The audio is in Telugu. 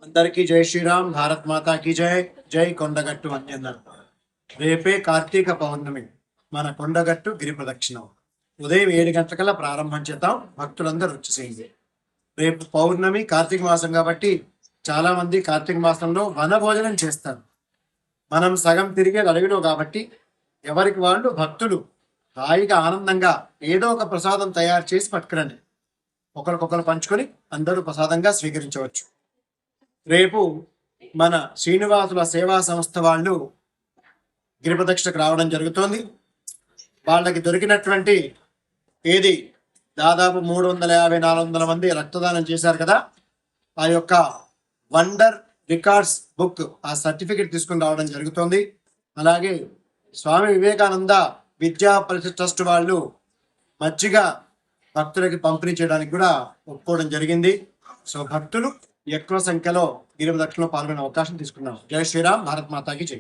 అందరికీ జై శ్రీరామ్. భారత్ మాతా కీ జై. జై కొండగట్టు అంజన్న. రేపే కార్తీక పౌర్ణమి. మన కొండగట్టు గిరి ప్రదక్షిణం ఉదయం 7 గంటలకల్లా ప్రారంభం చేద్దాం. భక్తులందరూ వచ్చేసేయండి. రేపు పౌర్ణమి, కార్తీక మాసం కాబట్టి చాలా మంది కార్తీక మాసంలో వనభోజనం చేస్తారు. మనం సగం తిరిగేది అడవిలో కాబట్టి ఎవరికి వాళ్ళు భక్తులు హాయిగా ఆనందంగా ఏదో ఒక ప్రసాదం తయారు చేసి పట్టుకురండి. ఒకరికొకరు పంచుకొని అందరూ ప్రసాదంగా స్వీకరించవచ్చు. రేపు మన శ్రీనివాసుల సేవా సంస్థ వాళ్ళు గిరి ప్రదక్షిణకు రావడం జరుగుతోంది. వాళ్ళకి దొరికినటువంటి ఏది దాదాపు 350-400 మంది రక్తదానం చేశారు కదా, ఆ యొక్క వండర్ రికార్డ్స్ బుక్, ఆ సర్టిఫికెట్ తీసుకుని రావడం జరుగుతోంది. అలాగే స్వామి వివేకానంద విద్యా పరిషత్ ట్రస్ట్ వాళ్ళు మజ్జిగ భక్తులకి పంపిణీ చేయడానికి కూడా ఒప్పుకోవడం జరిగింది. సో భక్తులు ఎక్కువ సంఖ్యలో గిరి ప్రదక్షిణలో పాల్గొనే అవకాశం తీసుకున్నాం. జై శ్రీరామ్. భారత్ మాతాకి జై.